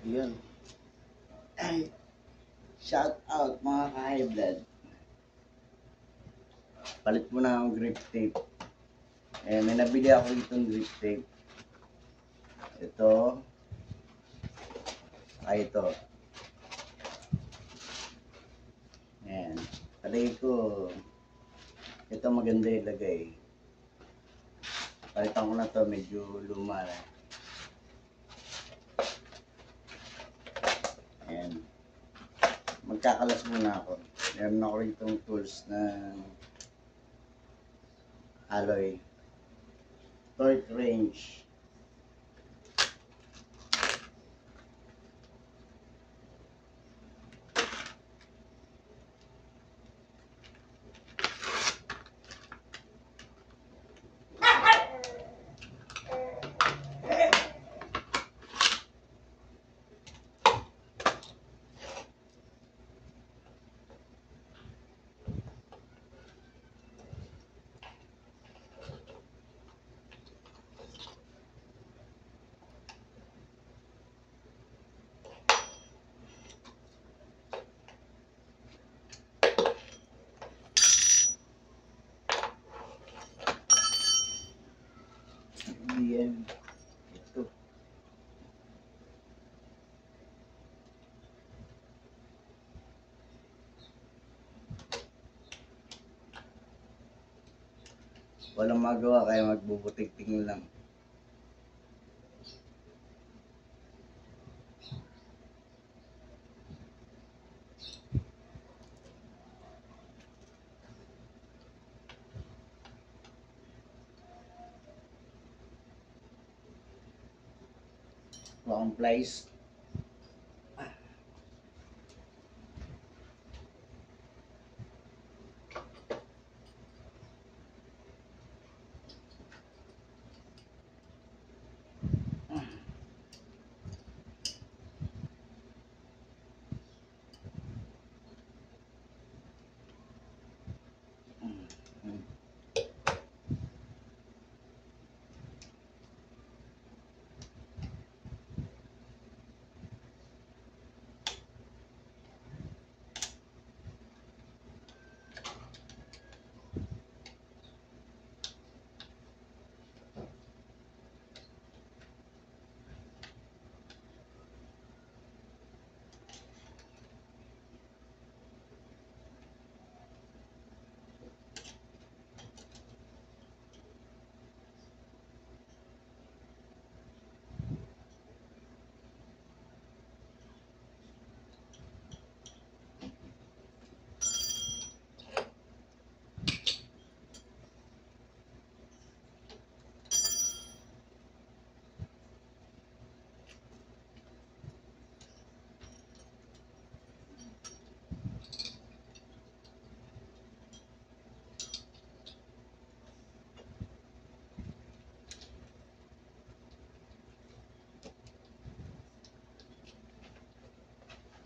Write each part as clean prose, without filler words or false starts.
Yun. Ay, shout out mga ka-high blood. Palit mo na ang grip tape. Eh, may nabili ako itong grip tape. Ito. Ay, ito. Ayan. Palagi ko, ito maganda ilagay. Palitan ko na to, medyo luma na. Ayan. Magkakalas muna ako. Meron ako itong tools na alloy. Torque wrench. Yan. Ito. Walang magawa kaya magbubutik-ting lang. Long plies.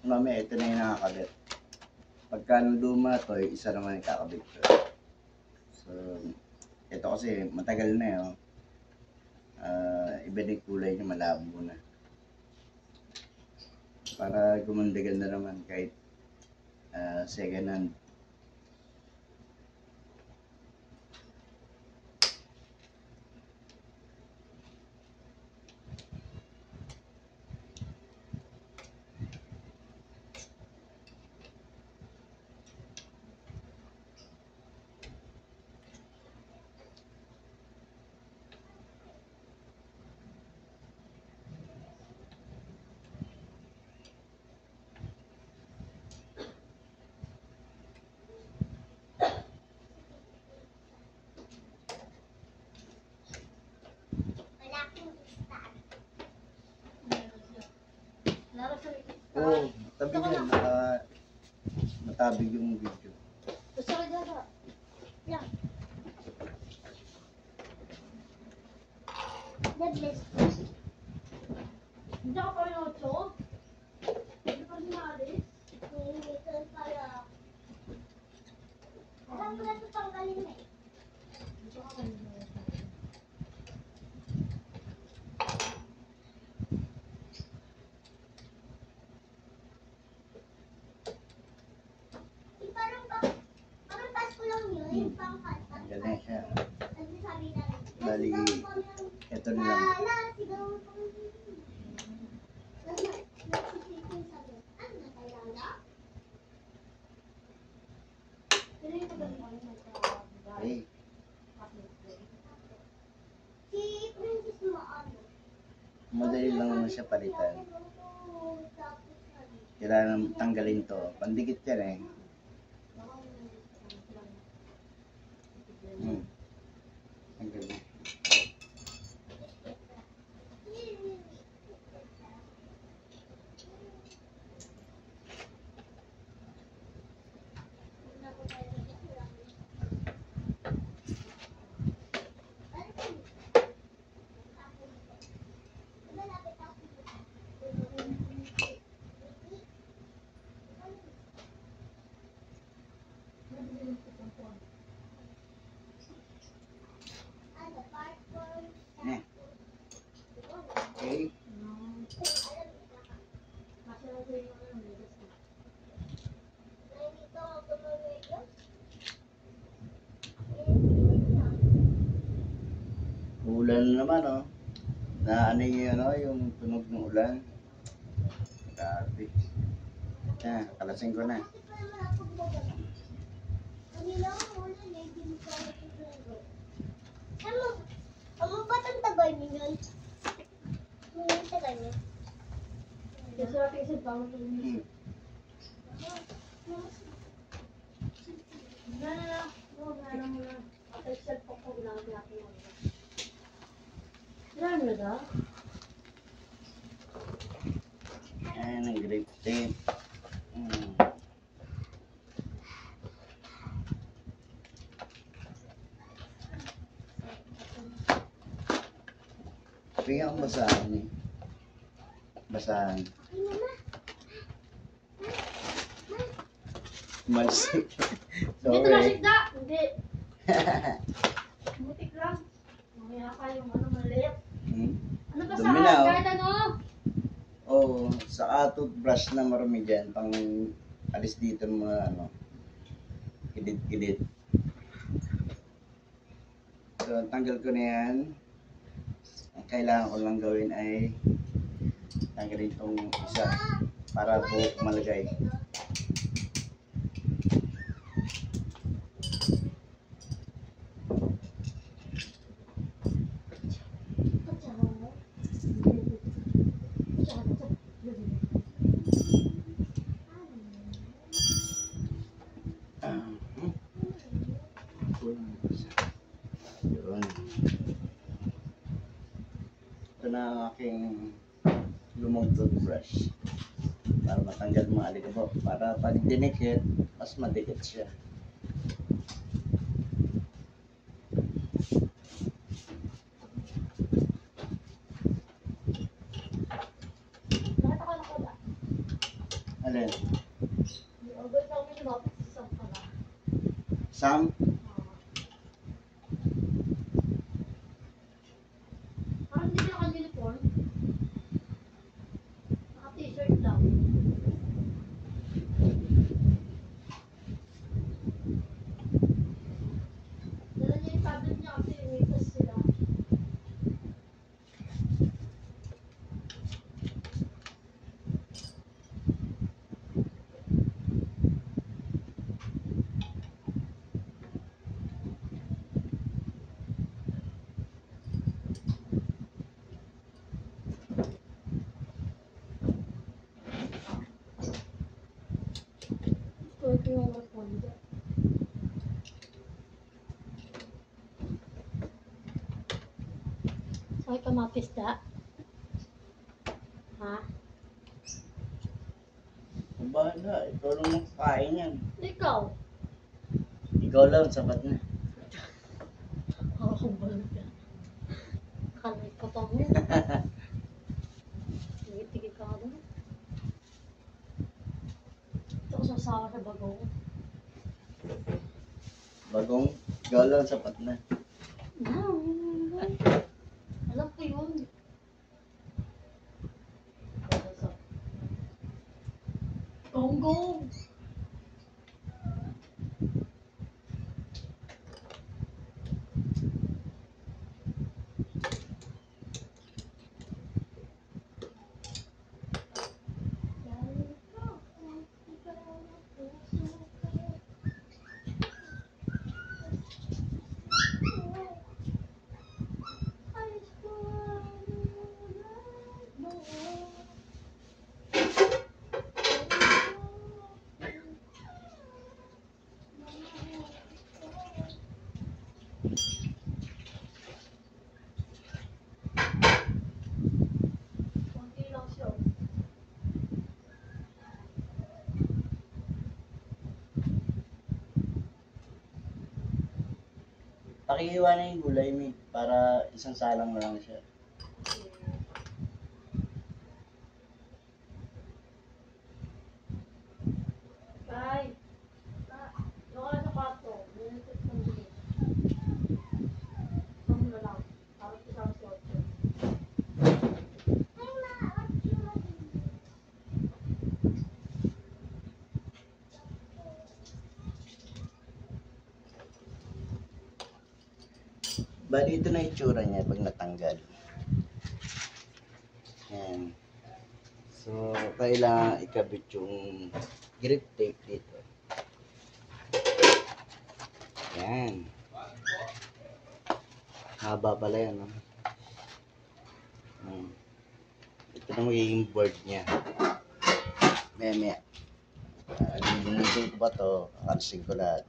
Mamaya ito na yung nakakabit. Pagka luma to, isa naman yung kakabit ko. So, ito kasi matagal na yun. Iba na yung kulay niya, malabo na. Para gumandagan na naman kahit second hand. Oo, tabi yan. Matabig yung video. Hindi ka pa rin 8? Hindi pa rin maalis? Hindi ka pala. Alam ko na ito tanggalin na eh. Hindi ka pa rin Tanggal na siya. Bali, ito na lang. Okay. Madali lang naman siya palitan. Kailangan tanggalin to. Pandikit yan eh. Tanggal na. Eh. Okay. Ulan na naman oh. Na ano yung ano, yung tunog ng ulan. Grabe. Yan, kalasing ko na. Ano ba itong tagal niyo yun? Yung tagal niyo? Kasi natin isa pa mo Hmm. Wala na. At self ko ko lang natin. Ano na? Ayan ang grip tape. Tingnan ang basahan eh. Basahan. Malsik. Hindi ito na Sorry. sigda! Hindi. Butik lang. Mamaya ka yung ano maliit. Ano ba Dumi na, sa oh. kahit ano? Oo, sa toothbrush na marami dyan, pang alis dito ng mga ano, kidid-kidid. So, tanggal ko na yan. Ang kailangan ko lang gawin ay tanggalin itong isa para po malagay. Yun. Ito na ang aking lumang toothbrush para matanggal mga alikabok. Para pag dinikit, mas madikit siya. Bakit ako nakula? Alin? Agad na kami lumapit sa isang pala. Sam? Parang hindi ka naka-uniform. Naka-t-shirt lang. Dala niya yung tablet niya kasi may test sila. Ito yung responde. Sakit ka mga pista? Ha? Ang bahala, ikaw lang makakain yan. Ikaw? Ikaw lang, sapat na. Ako kung balot ka. Kalay ka pa mo. Tigit-tigit ka doon. Ito ko sasawa sa bagong. Bagong, ikaw lang, sapat na. Alam ko yun. Gonggong! pakihiwa na yung gulay, Mig, para isang salang na lang siya. Ay, yung ano sa kwarto, nilisit ng bilis. Ito na lang, para isang short. Bali, ito na itsura niya pag natanggal. Yan. So, kailangan ikabit yung grip tape dito. Yan. Haba pala yan, no? Ito na magiging board niya. Maya. Linisin ko ba ito? Akalsing ko lahat.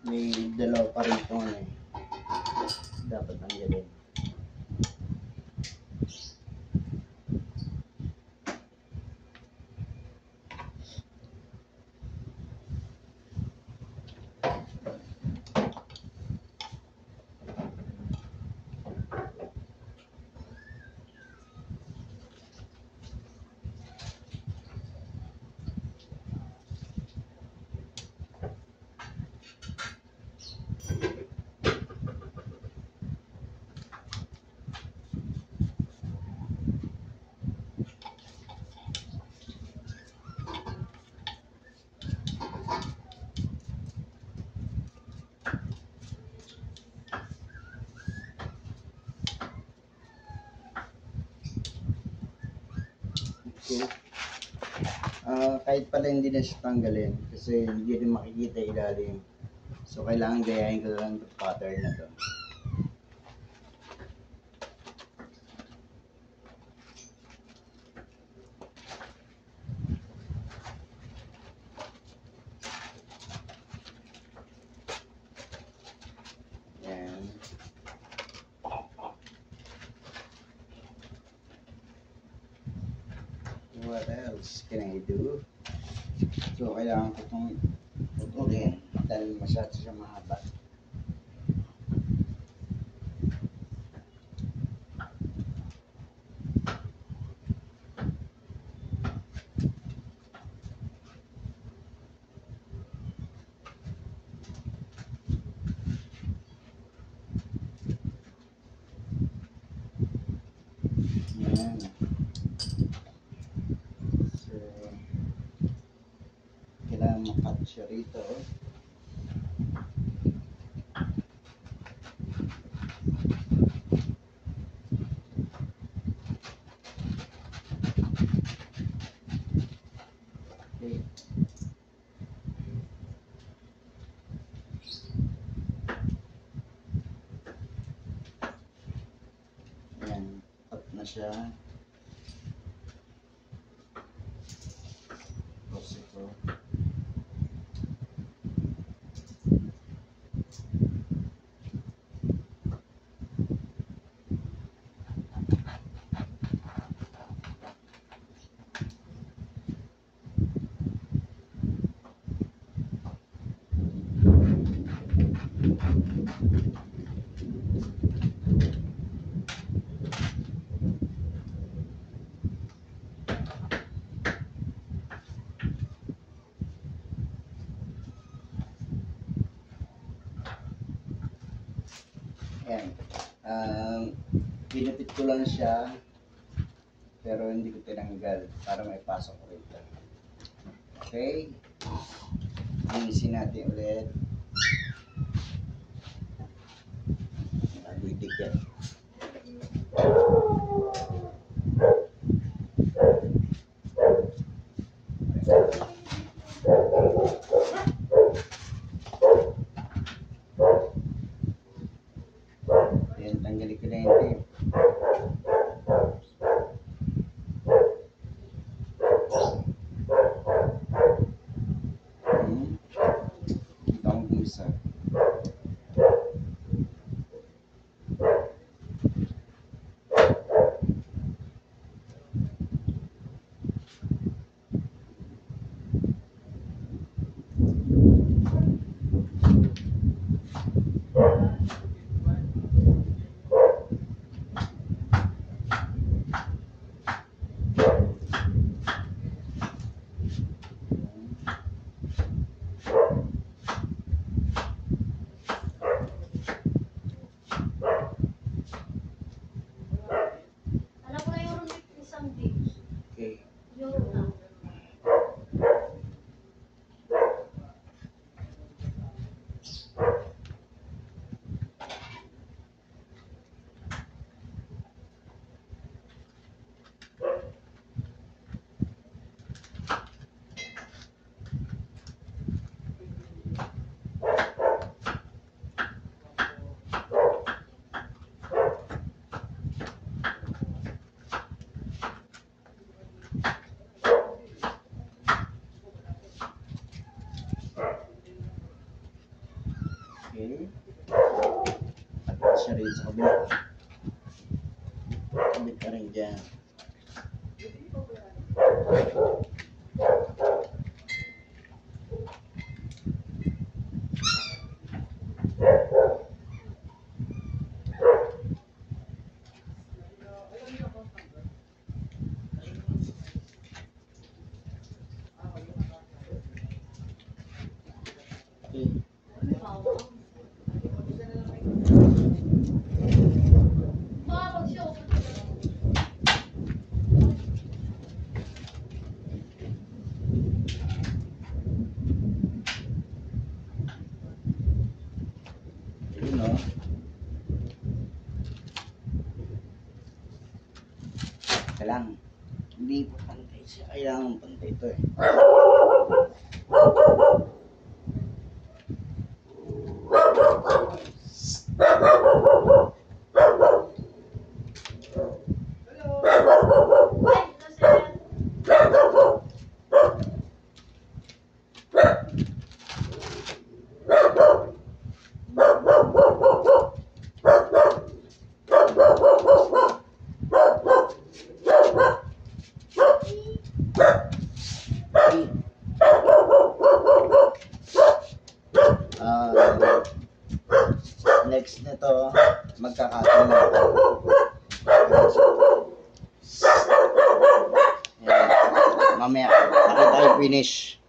May dalawa pa rin ito, ano eh. Dapat nandiyan. Okay. Kahit pala hindi na siya tanggalin kasi hindi rin makikita ilalim. So kailangan gayahin ko lang itong pattern na to. Yan. What else can I do? So, kailangan ko itong putulin dahil masyado siya mahaba. Yan. Kailangan makat siya rito. Okay. Ayan, cut na siya. Tapos ito. Ayan. Pinipit ko lang siya pero hindi ko tinanggal para may pasok ko rito. Okay. Linisin natin ulit. Aguidik yan. Ayan, tanggalin ko na yung tape. Kita ko kung isa. rin sa kabila. Kabit ka rin dyan. Okay. Yun o. Kailangan. Hindi po pantay siya. Kailangan pantay ito eh. Next nito, magkakatong na ito. Ayan. Mamaya, nakita yung finish.